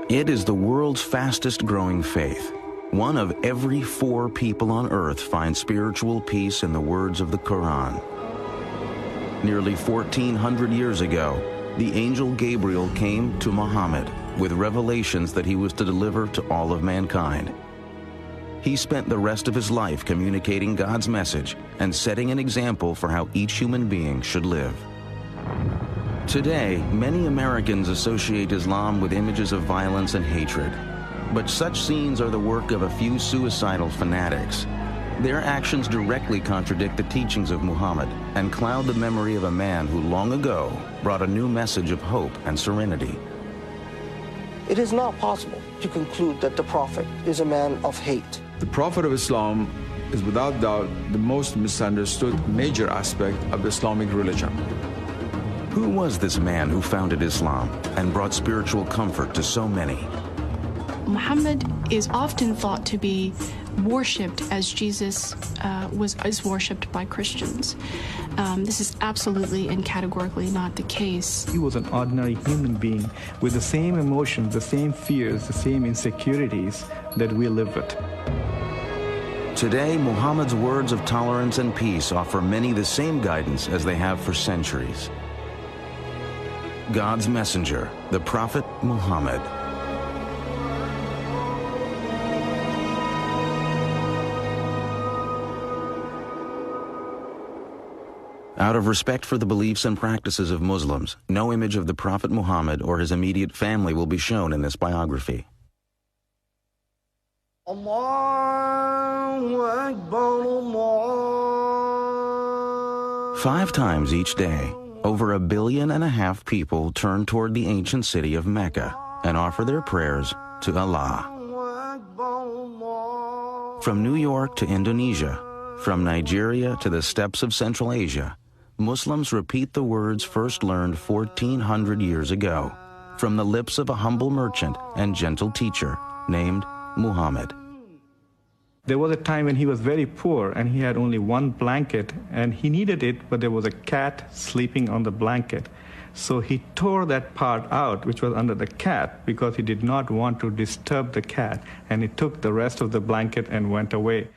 It is the world's fastest growing faith. One of every 4 people on earth finds spiritual peace in the words of the Quran. Nearly 1,400 years ago, the angel Gabriel came to Muhammad with revelations that he was to deliver to all of mankind. He spent the rest of his life communicating God's message and setting an example for how each human being should live. Today, many Americans associate Islam with images of violence and hatred. But such scenes are the work of a few suicidal fanatics. Their actions directly contradict the teachings of Muhammad and cloud the memory of a man who long ago brought a new message of hope and serenity. It is not possible to conclude that the Prophet is a man of hate. The Prophet of Islam is without doubt the most misunderstood major aspect of the Islamic religion. Who was this man who founded Islam and brought spiritual comfort to so many? Muhammad is often thought to be worshipped as Jesus is worshipped by Christians. This is absolutely and categorically not the case. He was an ordinary human being with the same emotions, the same fears, the same insecurities that we live with. Today, Muhammad's words of tolerance and peace offer many the same guidance as they have for centuries. God's messenger, the Prophet Muhammad. Out of respect for the beliefs and practices of Muslims, no image of the Prophet Muhammad or his immediate family will be shown in this biography. Allahu Akbar, Allah. 5 times each day, over 1.5 billion people turn toward the ancient city of Mecca and offer their prayers to Allah. From New York to Indonesia, from Nigeria to the steppes of Central Asia, Muslims repeat the words first learned 1,400 years ago from the lips of a humble merchant and gentle teacher named Muhammad. There was a time when he was very poor and he had only one blanket and he needed it, but there was a cat sleeping on the blanket. So he tore that part out, which was under the cat, because he did not want to disturb the cat, and he took the rest of the blanket and went away.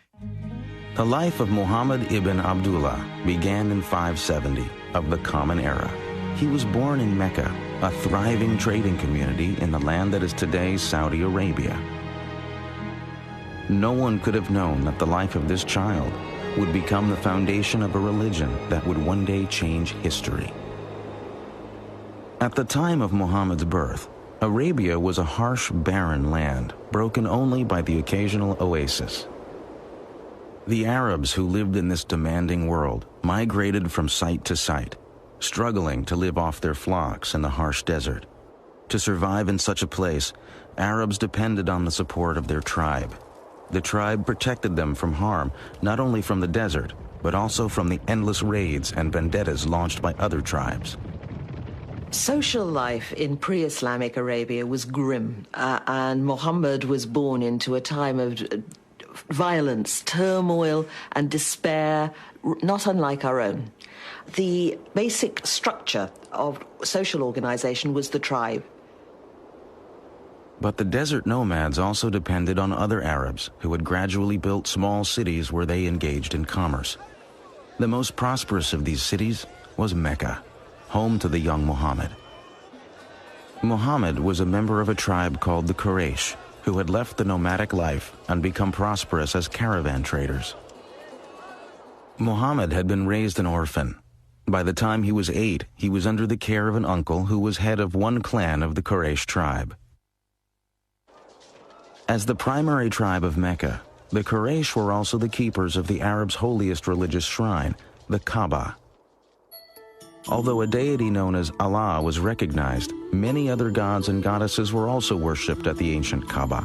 The life of Muhammad ibn Abdullah began in 570 of the Common Era. He was born in Mecca, a thriving trading community in the land that is today's Saudi Arabia. No one could have known that the life of this child would become the foundation of a religion that would one day change history. At the time of Muhammad's birth, Arabia was a harsh, barren land, broken only by the occasional oasis. The Arabs who lived in this demanding world migrated from site to site, struggling to live off their flocks in the harsh desert. To survive in such a place, Arabs depended on the support of their tribe. The tribe protected them from harm, not only from the desert, but also from the endless raids and vendettas launched by other tribes. Social life in pre-Islamic Arabia was grim, and Muhammad was born into a time of violence, turmoil, and despair, not unlike our own. The basic structure of social organization was the tribe. But the desert nomads also depended on other Arabs who had gradually built small cities where they engaged in commerce. The most prosperous of these cities was Mecca, home to the young Muhammad. Muhammad was a member of a tribe called the Quraysh, who had left the nomadic life and become prosperous as caravan traders. Muhammad had been raised an orphan. By the time he was 8, he was under the care of an uncle who was head of one clan of the Quraysh tribe. As the primary tribe of Mecca, the Quraysh were also the keepers of the Arabs' holiest religious shrine, the Kaaba. Although a deity known as Allah was recognized, many other gods and goddesses were also worshipped at the ancient Kaaba.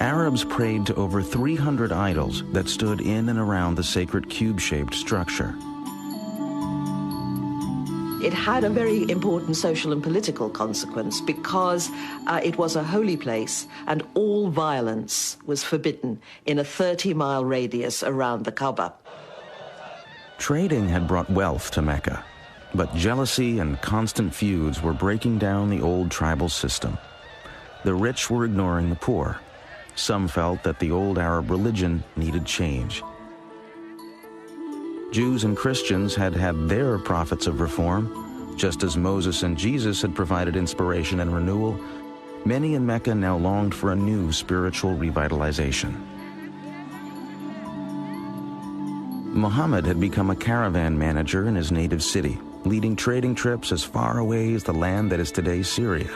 Arabs prayed to over 300 idols that stood in and around the sacred cube-shaped structure. It had a very important social and political consequence because it was a holy place and all violence was forbidden in a 30-mile radius around the Kaaba. Trading had brought wealth to Mecca. But jealousy and constant feuds were breaking down the old tribal system. The rich were ignoring the poor. Some felt that the old Arab religion needed change. Jews and Christians had had their prophets of reform. Just as Moses and Jesus had provided inspiration and renewal, many in Mecca now longed for a new spiritual revitalization. Muhammad had become a caravan manager in his native city, leading trading trips as far away as the land that is today Syria.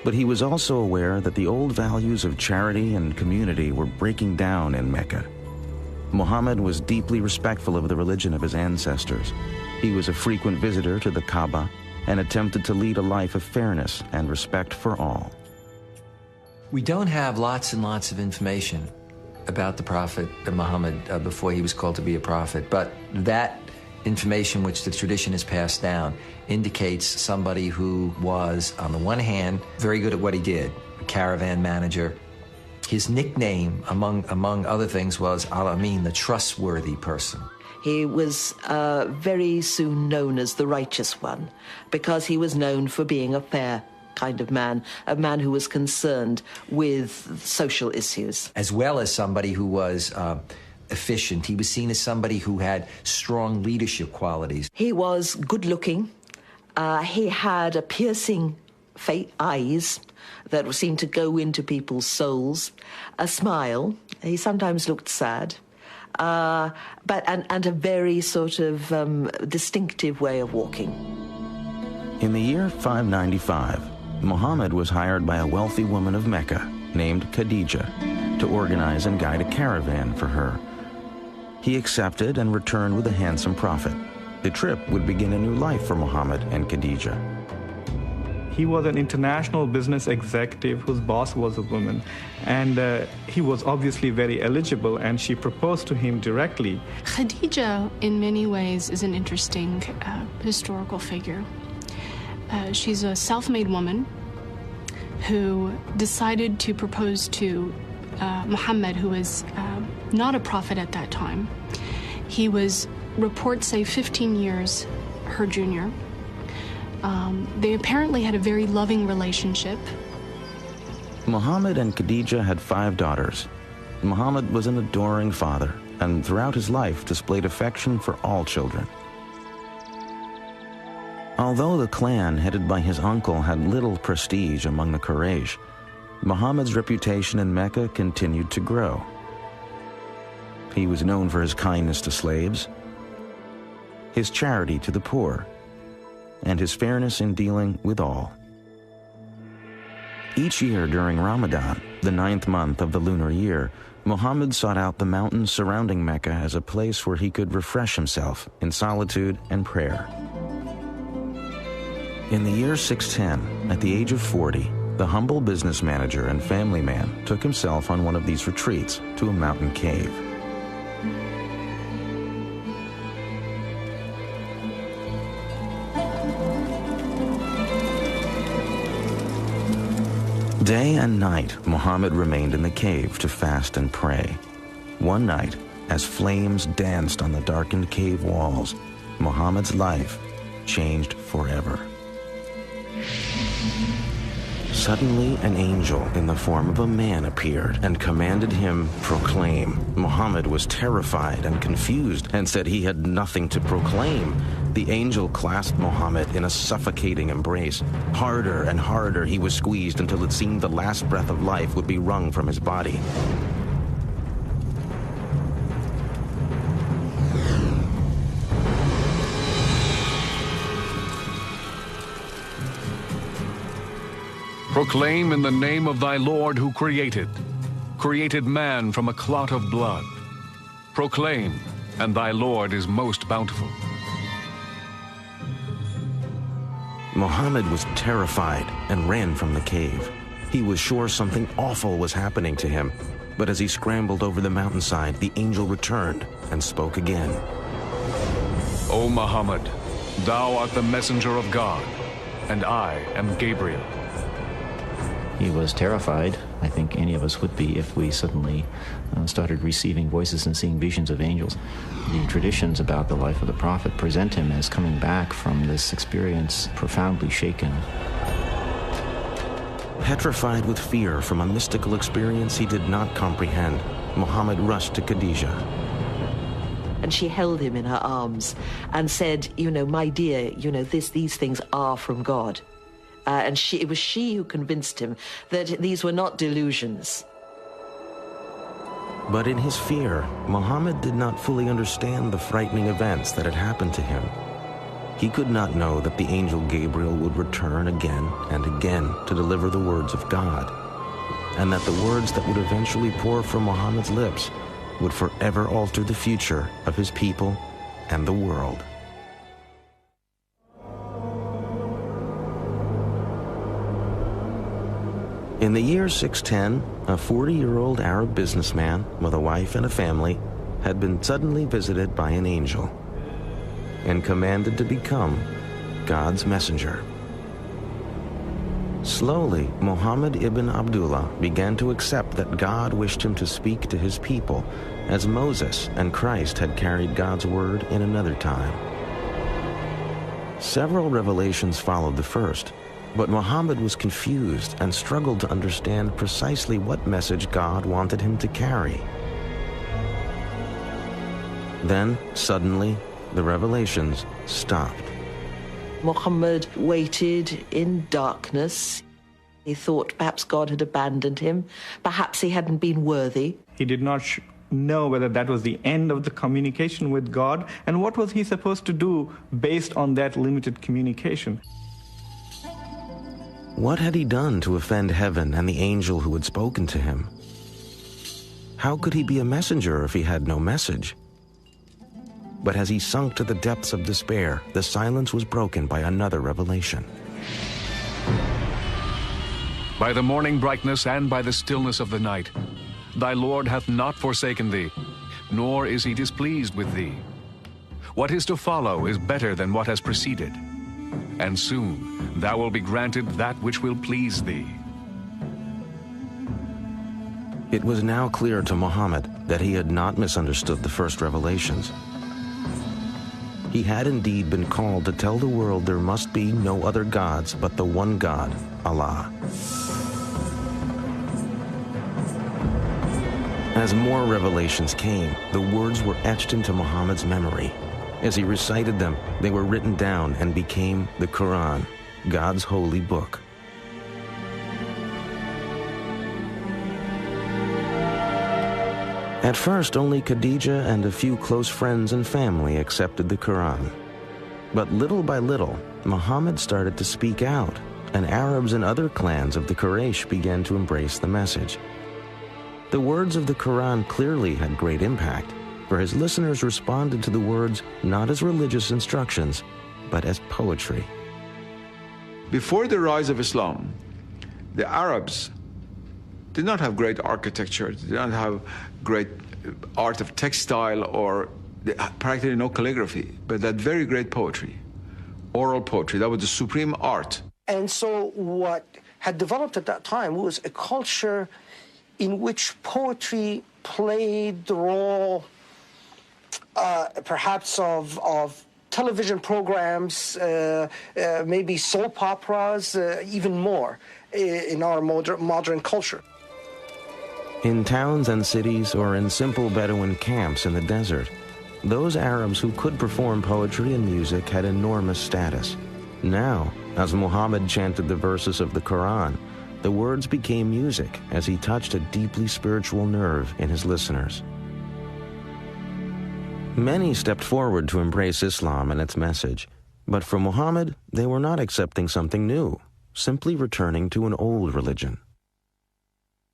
But he was also aware that the old values of charity and community were breaking down in Mecca. Muhammad was deeply respectful of the religion of his ancestors. He was a frequent visitor to the Kaaba and attempted to lead a life of fairness and respect for all. We don't have lots and lots of information about the Prophet Muhammad before he was called to be a prophet, but that information which the tradition has passed down indicates somebody who was, on the one hand, very good at what he did, a caravan manager. His nickname, among other things, was Al-Amin, the trustworthy person. He was very soon known as the righteous one because he was known for being a fair kind of man, a man who was concerned with social issues. As well as somebody who was efficient. He was seen as somebody who had strong leadership qualities. He was good-looking. He had a piercing eyes that seemed to go into people's souls, a smile. He sometimes looked sad. And a very sort of distinctive way of walking. In the year 595, Muhammad was hired by a wealthy woman of Mecca named Khadijah to organize and guide a caravan for her. He accepted and returned with a handsome profit. The trip would begin a new life for Muhammad and Khadijah. He was an international business executive whose boss was a woman, and he was obviously very eligible, and she proposed to him directly. Khadijah, in many ways, is an interesting historical figure. She's a self-made woman who decided to propose to Muhammad, who was not a prophet at that time. He was, reports say, 15 years her junior. They apparently had a very loving relationship. Muhammad and Khadijah had 5 daughters. Muhammad was an adoring father, and throughout his life displayed affection for all children. Although the clan headed by his uncle had little prestige among the Quraysh, Muhammad's reputation in Mecca continued to grow. He was known for his kindness to slaves, his charity to the poor, and his fairness in dealing with all. Each year during Ramadan, the 9th month of the lunar year, Muhammad sought out the mountains surrounding Mecca as a place where he could refresh himself in solitude and prayer. In the year 610, at the age of 40, the humble business manager and family man took himself on one of these retreats to a mountain cave. Day and night, Muhammad remained in the cave to fast and pray. One night, as flames danced on the darkened cave walls, Muhammad's life changed forever. Suddenly, an angel in the form of a man appeared and commanded him, "Proclaim." Muhammad was terrified and confused and said he had nothing to proclaim. The angel clasped Muhammad in a suffocating embrace. Harder and harder he was squeezed until it seemed the last breath of life would be wrung from his body. Proclaim in the name of thy Lord who created man from a clot of blood. Proclaim, and thy Lord is most bountiful. Muhammad was terrified and ran from the cave. He was sure something awful was happening to him, but as he scrambled over the mountainside, the angel returned and spoke again. O Muhammad, thou art the messenger of God, and I am Gabriel. He was terrified I think any of us would be if we suddenly started receiving voices and seeing visions of angels. The traditions about the life of the prophet present him as coming back from this experience profoundly shaken. Petrified with fear from a mystical experience he did not comprehend, Muhammad rushed to Khadijah. And she held him in her arms and said, you know, my dear, you know, these things are from God. And it was she who convinced him that these were not delusions. But in his fear, Muhammad did not fully understand the frightening events that had happened to him. He could not know that the angel Gabriel would return again and again to deliver the words of God, and that the words that would eventually pour from Muhammad's lips would forever alter the future of his people and the world. In the year 610, a 40-year-old Arab businessman with a wife and a family had been suddenly visited by an angel and commanded to become God's messenger. Slowly, Muhammad ibn Abdullah began to accept that God wished him to speak to his people, as Moses and Christ had carried God's word in another time. Several revelations followed the first, but Muhammad was confused and struggled to understand precisely what message God wanted him to carry. Then, suddenly, the revelations stopped. Muhammad waited in darkness. He thought perhaps God had abandoned him. Perhaps he hadn't been worthy. He did not know whether that was the end of the communication with God, and what was he supposed to do based on that limited communication. What had he done to offend heaven and the angel who had spoken to him? How could he be a messenger if he had no message? But as he sunk to the depths of despair, the silence was broken by another revelation. By the morning brightness and by the stillness of the night, thy Lord hath not forsaken thee, nor is he displeased with thee. What is to follow is better than what has preceded, and soon thou wilt be granted that which will please thee. It was now clear to Muhammad that he had not misunderstood the first revelations. He had indeed been called to tell the world there must be no other gods but the one God, Allah. As more revelations came, the words were etched into Muhammad's memory. As he recited them, they were written down and became the Quran, God's holy book. At first, only Khadijah and a few close friends and family accepted the Quran. But little by little, Muhammad started to speak out, and Arabs and other clans of the Quraysh began to embrace the message. The words of the Quran clearly had great impact, for his listeners responded to the words not as religious instructions, but as poetry. Before the rise of Islam, the Arabs did not have great architecture, did not have great art of textile, or practically no calligraphy, but that very great poetry, oral poetry. That was the supreme art. And so what had developed at that time was a culture in which poetry played the role perhaps of television programs, maybe soap operas, even more in our modern culture. In towns and cities or in simple Bedouin camps in the desert, those Arabs who could perform poetry and music had enormous status. Now, as Muhammad chanted the verses of the Quran, the words became music as he touched a deeply spiritual nerve in his listeners. Many stepped forward to embrace Islam and its message, but for Muhammad, they were not accepting something new, simply returning to an old religion.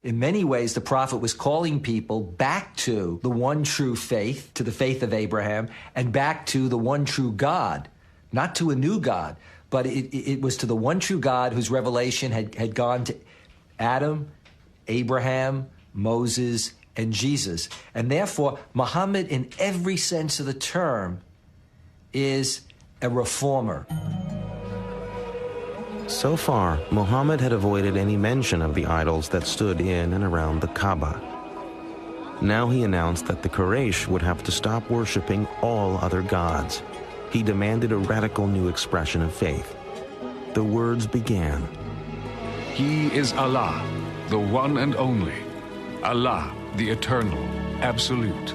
In many ways, the prophet was calling people back to the one true faith, to the faith of Abraham, and back to the one true God, not to a new God, but it was to the one true God whose revelation had gone to Adam, Abraham, Moses, and Jesus. And therefore, Muhammad, in every sense of the term, is a reformer. So far, Muhammad had avoided any mention of the idols that stood in and around the Kaaba. Now he announced that the Quraysh would have to stop worshipping all other gods. He demanded a radical new expression of faith. The words began. He is Allah, the one and only. Allah, the eternal, absolute.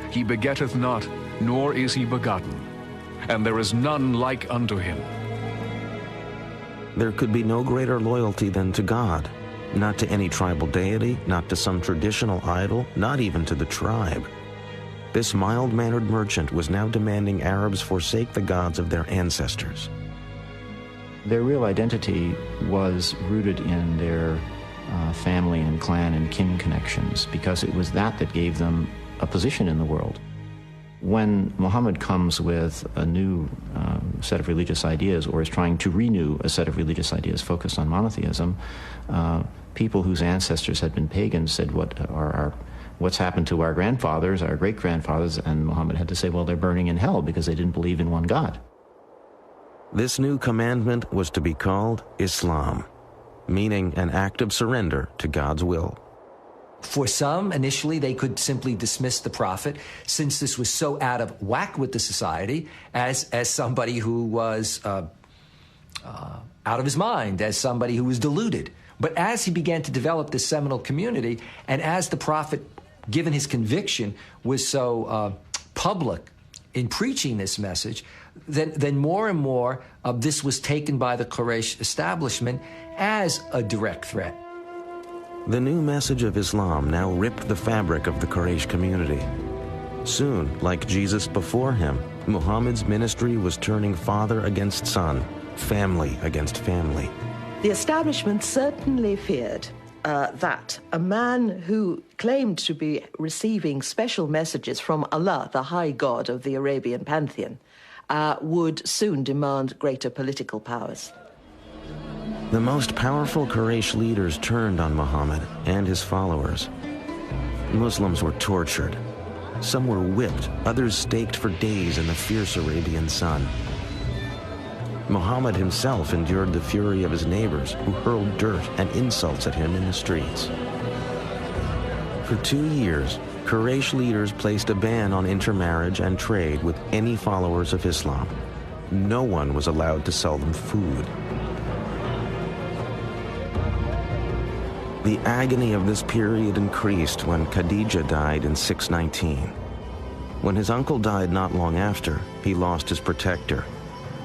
He begetteth not, nor is he begotten. And there is none like unto him. There could be no greater loyalty than to God, not to any tribal deity, not to some traditional idol, not even to the tribe. This mild-mannered merchant was now demanding Arabs forsake the gods of their ancestors. Their real identity was rooted in their family and clan and kin connections, because it was that gave them a position in the world. When Muhammad comes with a new set of religious ideas, or is trying to renew a set of religious ideas focused on monotheism, people whose ancestors had been pagans said, what's happened to our grandfathers, our great-grandfathers? And Muhammad had to say, well, they're burning in hell because they didn't believe in one God. This new commandment was to be called Islam, meaning an act of surrender to God's will. For some, initially, they could simply dismiss the prophet, since this was so out of whack with the society, as somebody who was out of his mind, as somebody who was deluded. But as he began to develop this seminal community, and as the prophet, given his conviction, was so public in preaching this message, then more and more of this was taken by the Quraysh establishment as a direct threat. The new message of Islam now ripped the fabric of the Quraysh community. Soon, like Jesus before him, Muhammad's ministry was turning father against son, family against family. The establishment certainly feared that a man who claimed to be receiving special messages from Allah, the high god of the Arabian pantheon, would soon demand greater political powers. The most powerful Quraysh leaders turned on Muhammad and his followers. Muslims were tortured. Some were whipped, others staked for days in the fierce Arabian sun. Muhammad himself endured the fury of his neighbors, who hurled dirt and insults at him in the streets. For 2 years, Quraysh leaders placed a ban on intermarriage and trade with any followers of Islam. No one was allowed to sell them food. The agony of this period increased when Khadija died in 619. When his uncle died not long after, he lost his protector,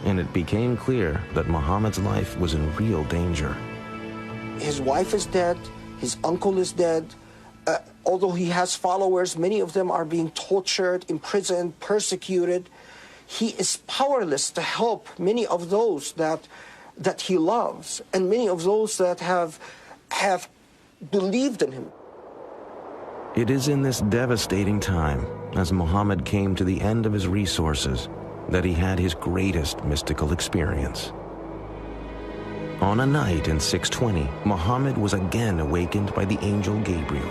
and it became clear that Muhammad's life was in real danger. His wife is dead, his uncle is dead. Although he has followers, many of them are being tortured, imprisoned, persecuted. He is powerless to help many of those that he loves, and many of those that have believed in him. It is in this devastating time, as Muhammad came to the end of his resources, that he had his greatest mystical experience. On a night in 620, Muhammad was again awakened by the angel Gabriel.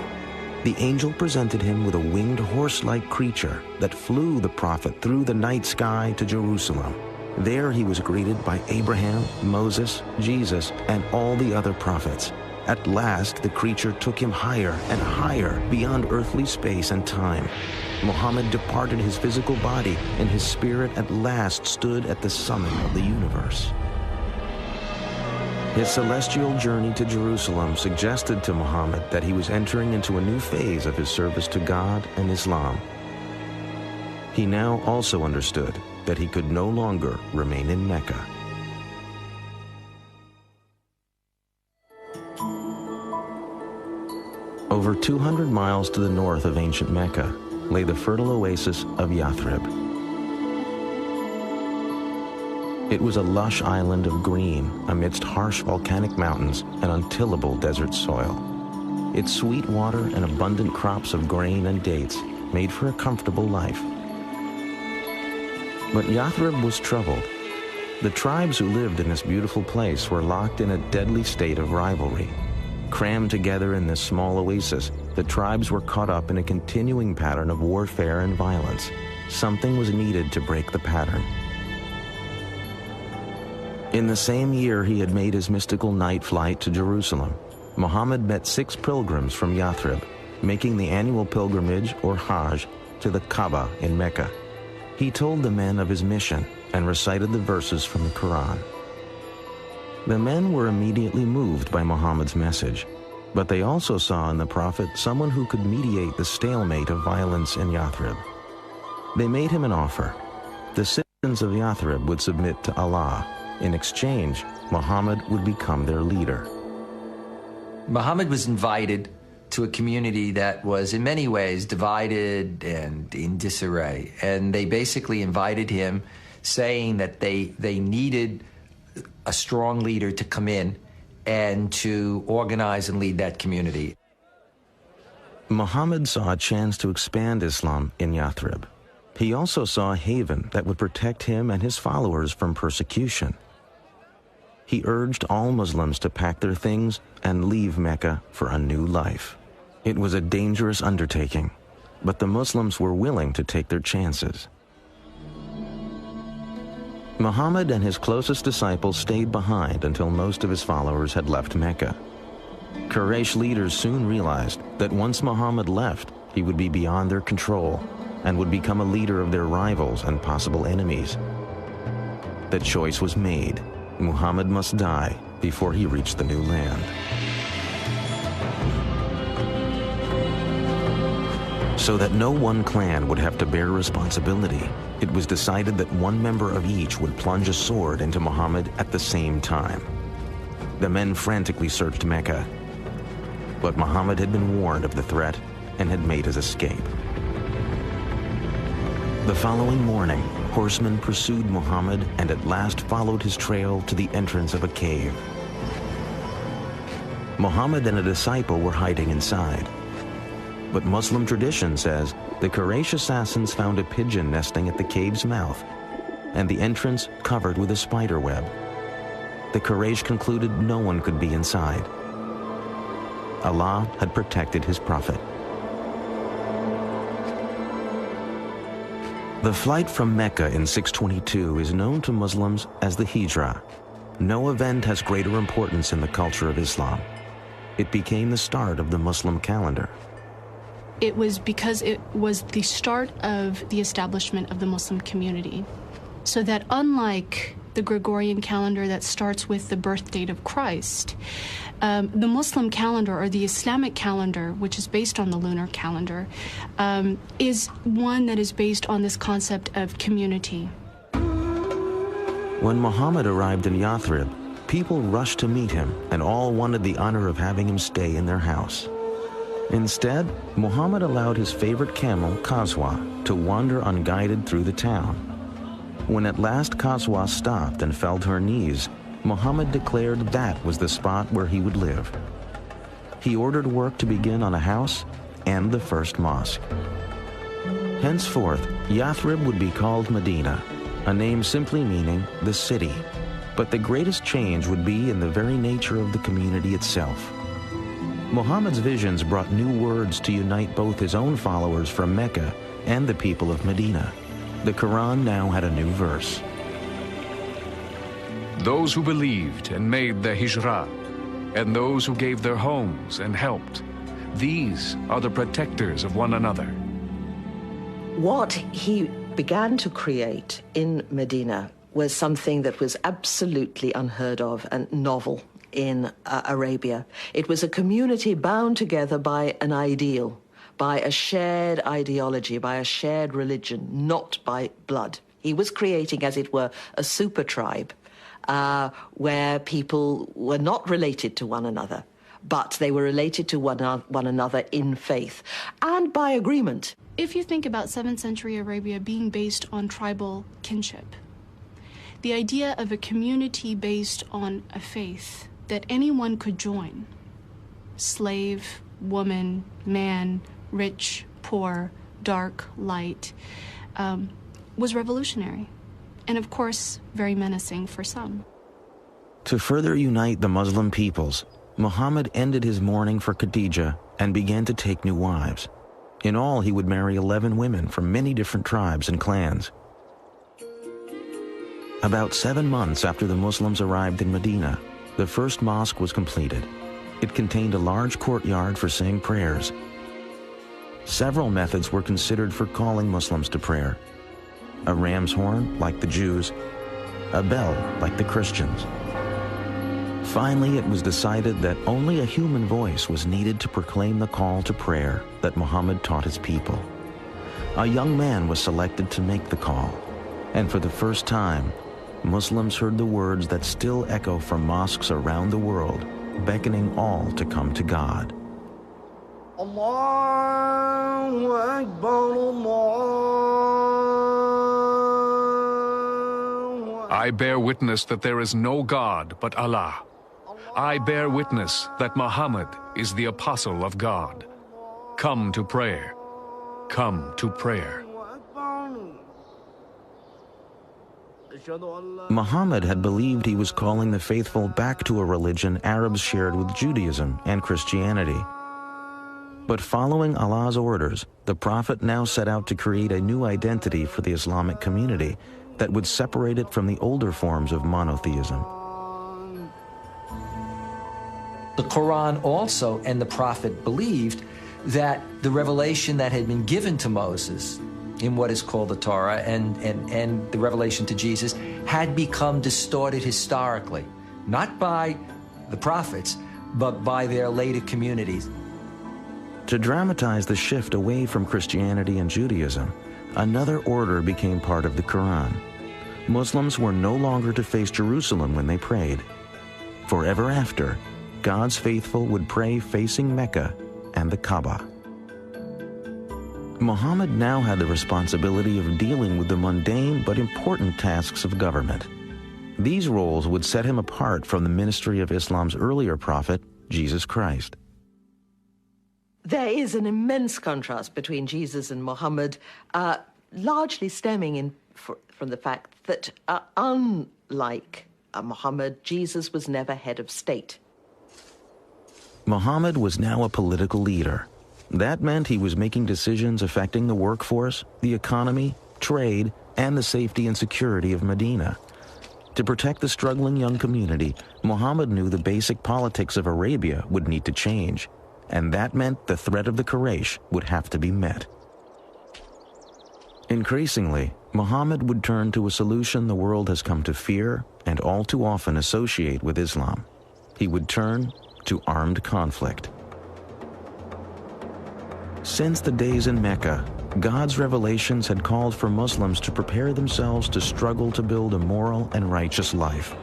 The angel presented him with a winged horse-like creature that flew the prophet through the night sky to Jerusalem. There he was greeted by Abraham, Moses, Jesus, and all the other prophets. At last, the creature took him higher and higher beyond earthly space and time. Muhammad departed his physical body, and his spirit at last stood at the summit of the universe. His celestial journey to Jerusalem suggested to Muhammad that he was entering into a new phase of his service to God and Islam. He now also understood that he could no longer remain in Mecca. Over 200 miles to the north of ancient Mecca lay the fertile oasis of Yathrib. It was a lush island of green amidst harsh volcanic mountains and untillable desert soil. Its sweet water and abundant crops of grain and dates made for a comfortable life. But Yathrib was troubled. The tribes who lived in this beautiful place were locked in a deadly state of rivalry. Crammed together in this small oasis, the tribes were caught up in a continuing pattern of warfare and violence. Something was needed to break the pattern. In the same year he had made his mystical night flight to Jerusalem, Muhammad met 6 pilgrims from Yathrib, making the annual pilgrimage, or Hajj, to the Kaaba in Mecca. He told the men of his mission and recited the verses from the Quran. The men were immediately moved by Muhammad's message, but they also saw in the Prophet someone who could mediate the stalemate of violence in Yathrib. They made him an offer. The citizens of Yathrib would submit to Allah. In exchange, Muhammad would become their leader. Muhammad was invited to a community that was in many ways divided and in disarray. And they basically invited him, saying that they needed a strong leader to come in and to organize and lead that community. Muhammad saw a chance to expand Islam in Yathrib. He also saw a haven that would protect him and his followers from persecution. He urged all Muslims to pack their things and leave Mecca for a new life. It was a dangerous undertaking, but the Muslims were willing to take their chances. Muhammad and his closest disciples stayed behind until most of his followers had left Mecca. Quraysh leaders soon realized that once Muhammad left, he would be beyond their control and would become a leader of their rivals and possible enemies. The choice was made. Muhammad must die before he reached the new land. So that no one clan would have to bear responsibility, it was decided that one member of each would plunge a sword into Muhammad at the same time. The men frantically searched Mecca, but Muhammad had been warned of the threat and had made his escape. The following morning, horsemen pursued Muhammad and at last followed his trail to the entrance of a cave. Muhammad and a disciple were hiding inside. But Muslim tradition says the Quraysh assassins found a pigeon nesting at the cave's mouth and the entrance covered with a spider web. The Quraysh concluded no one could be inside. Allah had protected his prophet. The flight from Mecca in 622 is known to Muslims as the Hijrah. No event has greater importance in the culture of Islam. It became the start of the Muslim calendar. It was because it was the start of the establishment of the Muslim community. So that unlike the Gregorian calendar that starts with the birth date of Christ, the Muslim calendar, or the Islamic calendar, which is based on the lunar calendar, is one that is based on this concept of community. When Muhammad arrived in Yathrib, people rushed to meet him and all wanted the honor of having him stay in their house. Instead, Muhammad allowed his favorite camel, Qaswa, to wander unguided through the town. When at last Qaswa stopped and fell to her knees, Muhammad declared that was the spot where he would live. He ordered work to begin on a house and the first mosque. Henceforth, Yathrib would be called Medina, a name simply meaning the city. But the greatest change would be in the very nature of the community itself. Muhammad's visions brought new words to unite both his own followers from Mecca and the people of Medina. The Quran now had a new verse. Those who believed and made the Hijrah, and those who gave their homes and helped, these are the protectors of one another. What he began to create in Medina was something that was absolutely unheard of and novel in Arabia. It was a community bound together by an ideal, by a shared ideology, by a shared religion, not by blood. He was creating, as it were, a super tribe where people were not related to one another, but they were related to one another in faith and by agreement. If you think about 7th century Arabia being based on tribal kinship, the idea of a community based on a faith that anyone could join, slave, woman, man, rich, poor, dark, light, was revolutionary, and of course, very menacing for some. To further unite the Muslim peoples, Muhammad ended his mourning for Khadija and began to take new wives. In all, he would marry 11 women from many different tribes and clans. About 7 months after the Muslims arrived in Medina, the first mosque was completed. It contained a large courtyard for saying prayers. Several methods were considered for calling Muslims to prayer. A ram's horn, like the Jews, a bell, like the Christians. Finally, it was decided that only a human voice was needed to proclaim the call to prayer that Muhammad taught his people. A young man was selected to make the call, and for the first time, Muslims heard the words that still echo from mosques around the world, beckoning all to come to God. Allahu Akbar, Allahu. I bear witness that there is no God but Allah. I bear witness that Muhammad is the apostle of God. Come to prayer. Come to prayer. Muhammad had believed he was calling the faithful back to a religion Arabs shared with Judaism and Christianity. But following Allah's orders, the Prophet now set out to create a new identity for the Islamic community that would separate it from the older forms of monotheism. The Quran also and the Prophet believed that the revelation that had been given to Moses in what is called the Torah and the revelation to Jesus had become distorted historically, not by the prophets, but by their later communities. To dramatize the shift away from Christianity and Judaism, another order became part of the Quran. Muslims were no longer to face Jerusalem when they prayed. Forever after, God's faithful would pray facing Mecca and the Kaaba. Muhammad now had the responsibility of dealing with the mundane but important tasks of government. These roles would set him apart from the ministry of Islam's earlier prophet, Jesus Christ. There is an immense contrast between Jesus and Muhammad, largely stemming from the fact that, unlike Muhammad, Jesus was never head of state. Muhammad was now a political leader. That meant he was making decisions affecting the workforce, the economy, trade, and the safety and security of Medina. To protect the struggling young community, Muhammad knew the basic politics of Arabia would need to change, and that meant the threat of the Quraysh would have to be met. Increasingly, Muhammad would turn to a solution the world has come to fear and all too often associate with Islam. He would turn to armed conflict. Since the days in Mecca, God's revelations had called for Muslims to prepare themselves to struggle to build a moral and righteous life.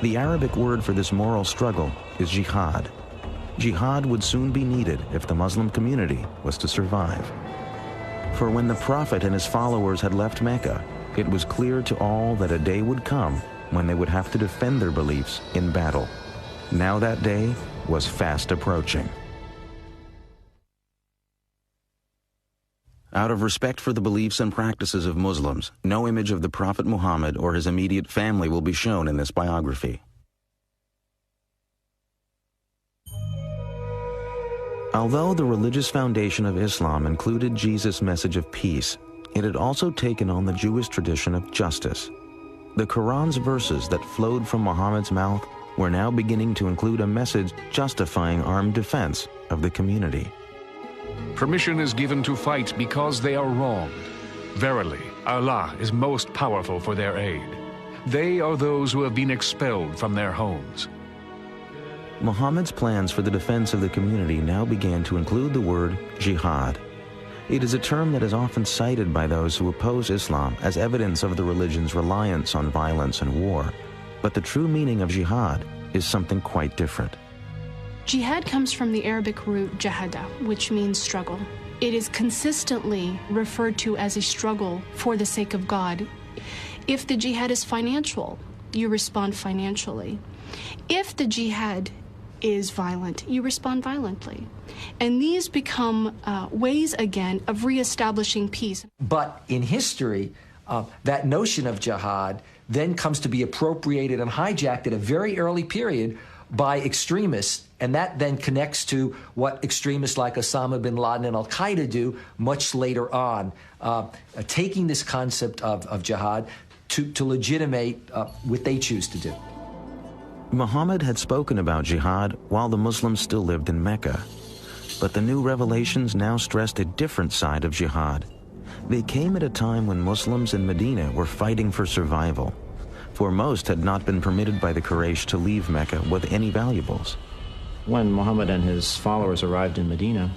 The Arabic word for this moral struggle is jihad. Jihad would soon be needed if the Muslim community was to survive. For when the Prophet and his followers had left Mecca, it was clear to all that a day would come when they would have to defend their beliefs in battle. Now that day was fast approaching. Out of respect for the beliefs and practices of Muslims, no image of the Prophet Muhammad or his immediate family will be shown in this biography. Although the religious foundation of Islam included Jesus' message of peace, it had also taken on the Jewish tradition of justice. The Quran's verses that flowed from Muhammad's mouth were now beginning to include a message justifying armed defense of the community. Permission is given to fight because they are wronged. Verily, Allah is most powerful for their aid. They are those who have been expelled from their homes. Muhammad's plans for the defense of the community now began to include the word jihad. It is a term that is often cited by those who oppose Islam as evidence of the religion's reliance on violence and war. But the true meaning of jihad is something quite different. Jihad comes from the Arabic root jahada, which means struggle. It is consistently referred to as a struggle for the sake of God. If the jihad is financial, you respond financially. If the jihad is violent, you respond violently. And these become ways, again, of reestablishing peace. But in history, that notion of jihad then comes to be appropriated and hijacked at a very early period by extremists, and that then connects to what extremists like Osama bin Laden and Al-Qaeda do much later on, taking this concept of jihad to legitimate what they choose to do. Muhammad had spoken about jihad while the Muslims still lived in Mecca. But the new revelations now stressed a different side of jihad. They came at a time when Muslims in Medina were fighting for survival, for most had not been permitted by the Quraysh to leave Mecca with any valuables. When Muhammad and his followers arrived in Medina,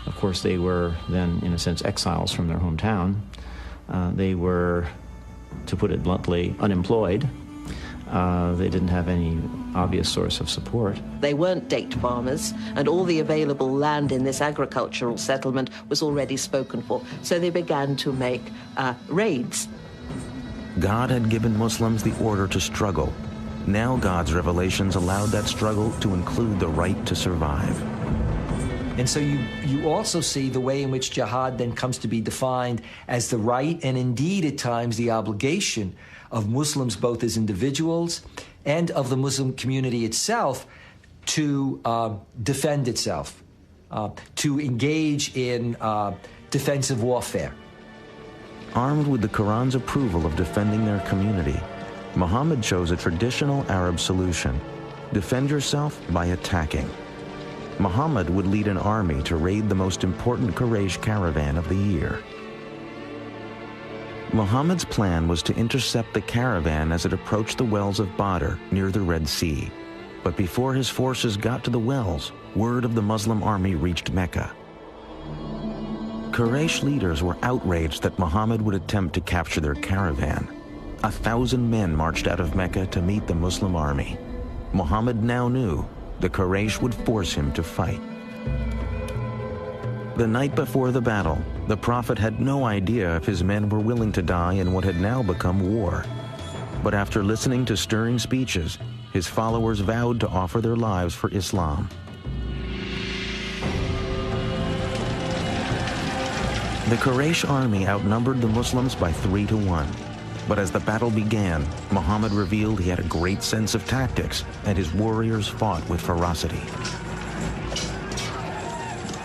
of course they were then, in a sense, exiles from their hometown. They were, to put it bluntly, unemployed. They didn't have any obvious source of support. They weren't date farmers, and all the available land in this agricultural settlement was already spoken for. So they began to make raids. God had given Muslims the order to struggle. Now God's revelations allowed that struggle to include the right to survive. And so you also see the way in which jihad then comes to be defined as the right and indeed at times the obligation of Muslims, both as individuals and of the Muslim community itself, to defend itself, to engage in defensive warfare. Armed with the Quran's approval of defending their community, Muhammad chose a traditional Arab solution: defend yourself by attacking. Muhammad would lead an army to raid the most important Quraysh caravan of the year. Muhammad's plan was to intercept the caravan as it approached the wells of Badr near the Red Sea. But before his forces got to the wells, word of the Muslim army reached Mecca. Quraysh leaders were outraged that Muhammad would attempt to capture their caravan. 1,000 men marched out of Mecca to meet the Muslim army. Muhammad now knew the Quraysh would force him to fight. The night before the battle, the Prophet had no idea if his men were willing to die in what had now become war. But after listening to stirring speeches, his followers vowed to offer their lives for Islam. The Quraysh army outnumbered the Muslims by 3 to 1. But as the battle began, Muhammad revealed he had a great sense of tactics, and his warriors fought with ferocity.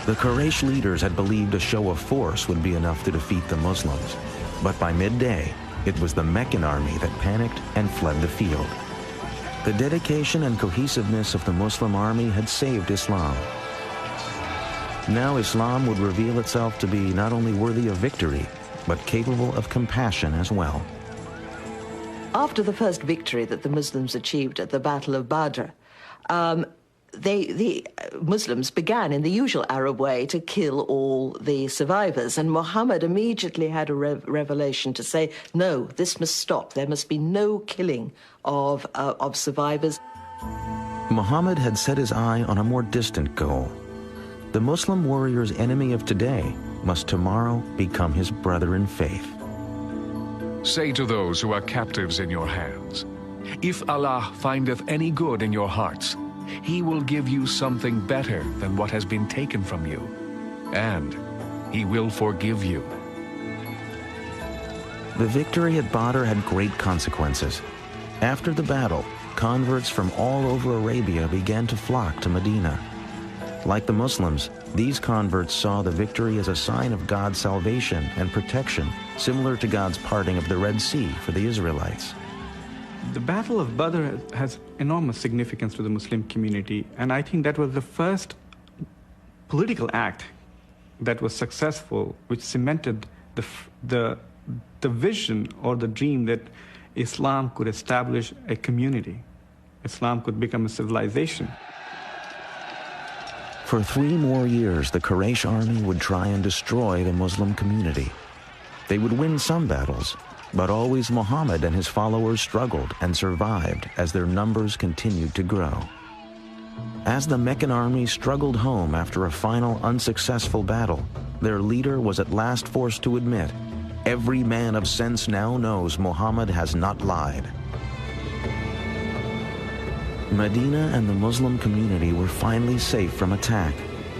The Quraysh leaders had believed a show of force would be enough to defeat the Muslims. But by midday, it was the Meccan army that panicked and fled the field. The dedication and cohesiveness of the Muslim army had saved Islam. Now Islam would reveal itself to be not only worthy of victory, but capable of compassion as well. After the first victory that the Muslims achieved at the Battle of Badr, the Muslims began in the usual Arab way to kill all the survivors. And Muhammad immediately had a revelation to say, no, this must stop. There must be no killing of survivors. Muhammad had set his eye on a more distant goal. The Muslim warrior's enemy of today must tomorrow become his brother in faith. Say to those who are captives in your hands, if Allah findeth any good in your hearts, He will give you something better than what has been taken from you, and He will forgive you. The victory at Badr had great consequences. After the battle, converts from all over Arabia began to flock to Medina. Like the Muslims, these converts saw the victory as a sign of God's salvation and protection, similar to God's parting of the Red Sea for the Israelites. The Battle of Badr has enormous significance to the Muslim community, and I think that was the first political act that was successful, which cemented the vision or the dream that Islam could establish a community. Islam could become a civilization. For 3 more years, the Quraysh army would try and destroy the Muslim community. They would win some battles, but always Muhammad and his followers struggled and survived as their numbers continued to grow. As the Meccan army struggled home after a final unsuccessful battle, their leader was at last forced to admit, every man of sense now knows Muhammad has not lied. Medina and the Muslim community were finally safe from attack.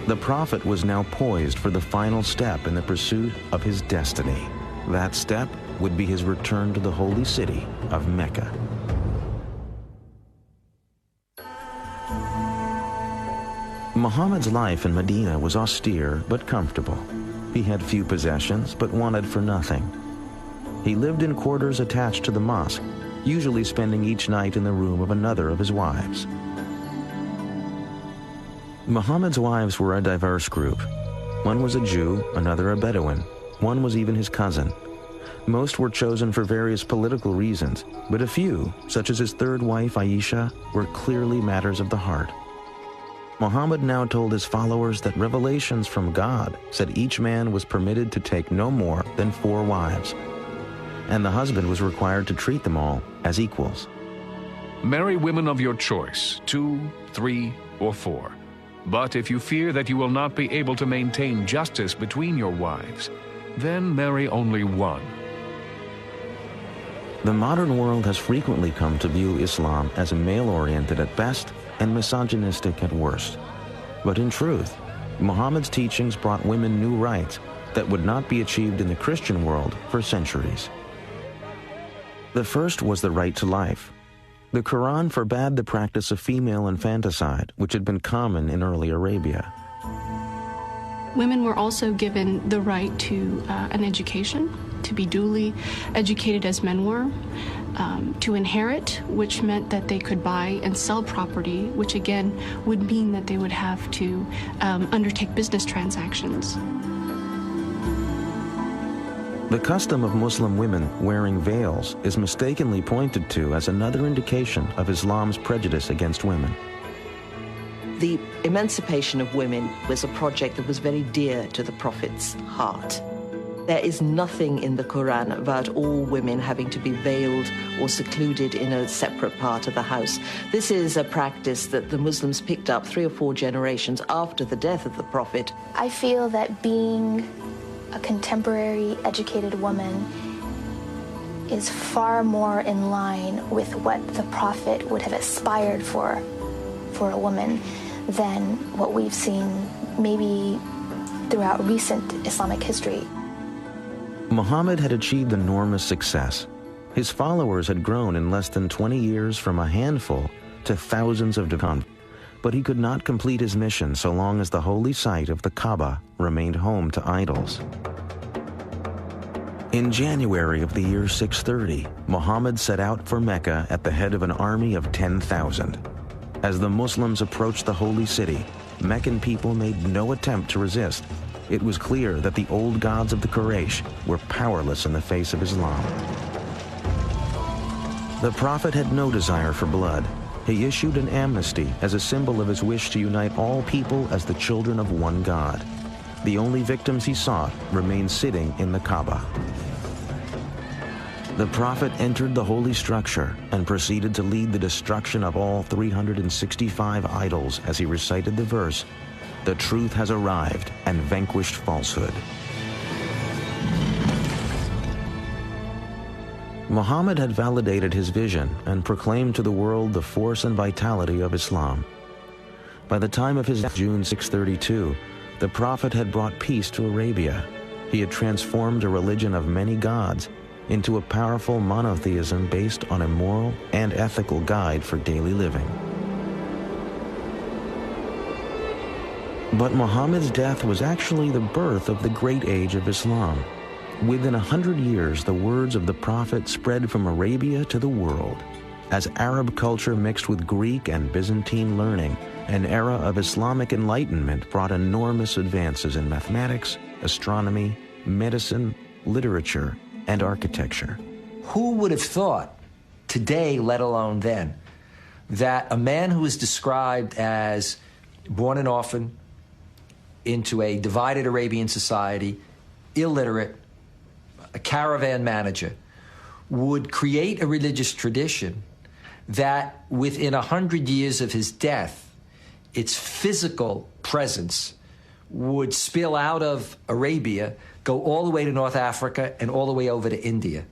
The Prophet was now poised for the final step in the pursuit of his destiny. That step would be his return to the holy city of Mecca. Muhammad's life in Medina was austere but comfortable. He had few possessions but wanted for nothing. He lived in quarters attached to the mosque, usually spending each night in the room of another of his wives. Muhammad's wives were a diverse group. One was a Jew, another a Bedouin. One was even his cousin. Most were chosen for various political reasons, but a few, such as his third wife Aisha, were clearly matters of the heart. Muhammad now told his followers that revelations from God said each man was permitted to take no more than 4 wives, and the husband was required to treat them all as equals. Marry women of your choice, 2, 3, or 4. But if you fear that you will not be able to maintain justice between your wives, then marry only 1. The modern world has frequently come to view Islam as male-oriented at best and misogynistic at worst. But in truth, Muhammad's teachings brought women new rights that would not be achieved in the Christian world for centuries. The first was the right to life. The Quran forbade the practice of female infanticide, which had been common in early Arabia. Women were also given the right to an education, to be duly educated as men were, to inherit, which meant that they could buy and sell property, which again would mean that they would have to undertake business transactions. The custom of Muslim women wearing veils is mistakenly pointed to as another indication of Islam's prejudice against women. The emancipation of women was a project that was very dear to the Prophet's heart. There is nothing in the Quran about all women having to be veiled or secluded in a separate part of the house. This is a practice that the Muslims picked up 3 or 4 generations after the death of the Prophet. I feel that being a contemporary educated woman is far more in line with what the Prophet would have aspired for a woman than what we've seen maybe throughout recent Islamic history. Muhammad had achieved enormous success. His followers had grown in less than 20 years from a handful to thousands of converts. But he could not complete his mission so long as the holy site of the Kaaba remained home to idols. In January of the year 630, Muhammad set out for Mecca at the head of an army of 10,000. As the Muslims approached the holy city, Meccan people made no attempt to resist. It was clear that the old gods of the Quraysh were powerless in the face of Islam. The Prophet had no desire for blood. He issued an amnesty as a symbol of his wish to unite all people as the children of one God. The only victims he sought remained sitting in the Kaaba. The Prophet entered the holy structure and proceeded to lead the destruction of all 365 idols as he recited the verse, "The truth has arrived and vanquished falsehood." Muhammad had validated his vision and proclaimed to the world the force and vitality of Islam. By the time of his death, June 632, the Prophet had brought peace to Arabia. He had transformed a religion of many gods into a powerful monotheism based on a moral and ethical guide for daily living. But Muhammad's death was actually the birth of the great age of Islam. Within 100 years, the words of the Prophet spread from Arabia to the world. As Arab culture mixed with Greek and Byzantine learning, an era of Islamic enlightenment brought enormous advances in mathematics, astronomy, medicine, literature, and architecture. Who would have thought today, let alone then, that a man who is described as born an orphan into a divided Arabian society, illiterate, a caravan manager, would create a religious tradition that within 100 years of his death, its physical presence would spill out of Arabia, go all the way to North Africa and all the way over to India.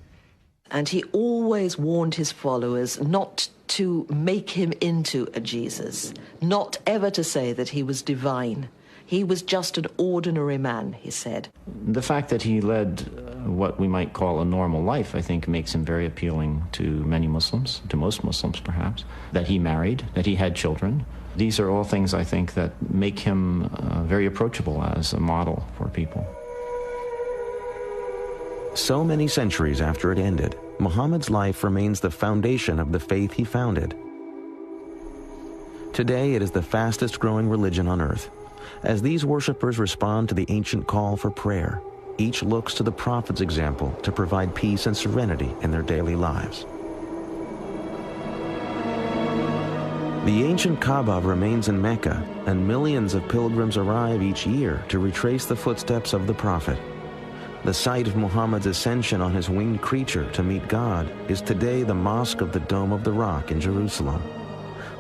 And he always warned his followers not to make him into a Jesus, not ever to say that he was divine. He was just an ordinary man, he said. The fact that he led what we might call a normal life, I think, makes him very appealing to many Muslims, to most Muslims perhaps. That he married, that he had children. These are all things, I think, that make him very approachable as a model for people. So many centuries after it ended, Muhammad's life remains the foundation of the faith he founded. Today, it is the fastest growing religion on earth. As these worshippers respond to the ancient call for prayer, each looks to the Prophet's example to provide peace and serenity in their daily lives. The ancient Kaaba remains in Mecca, and millions of pilgrims arrive each year to retrace the footsteps of the Prophet. The site of Muhammad's ascension on his winged creature to meet God is today the Mosque of the Dome of the Rock in Jerusalem.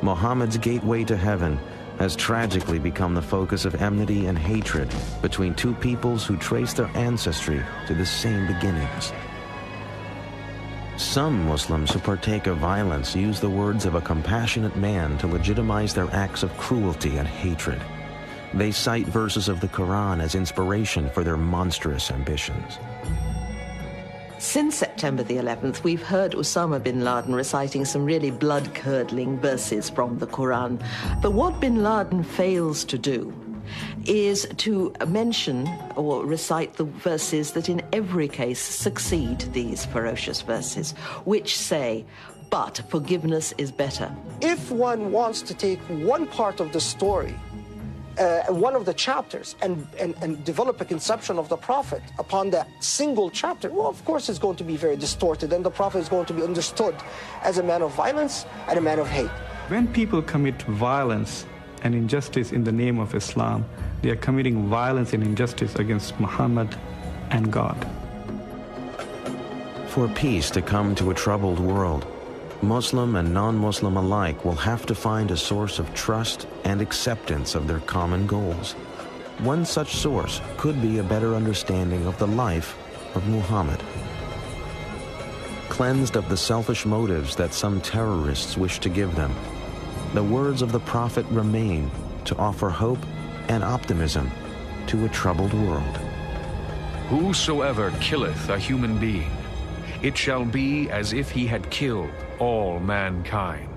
Muhammad's gateway to heaven has tragically become the focus of enmity and hatred between two peoples who trace their ancestry to the same beginnings. Some Muslims who partake of violence use the words of a compassionate man to legitimize their acts of cruelty and hatred. They cite verses of the Quran as inspiration for their monstrous ambitions. Since September the 11th, we've heard Osama bin Laden reciting some really blood-curdling verses from the Quran. But what bin Laden fails to do is to mention or recite the verses that in every case succeed these ferocious verses, which say, "But forgiveness is better." If one wants to take one part of the story, one of the chapters, and develop a conception of the Prophet upon that single chapter, well, of course it's going to be very distorted, and the Prophet is going to be understood as a man of violence and a man of hate. When people commit violence and injustice in the name of Islam, they are committing violence and injustice against Muhammad and God. For peace to come to a troubled world, Muslim and non-Muslim alike will have to find a source of trust and acceptance of their common goals. One such source could be a better understanding of the life of Muhammad. Cleansed of the selfish motives that some terrorists wish to give them, the words of the Prophet remain to offer hope and optimism to a troubled world. Whosoever killeth a human being, it shall be as if he had killed all mankind.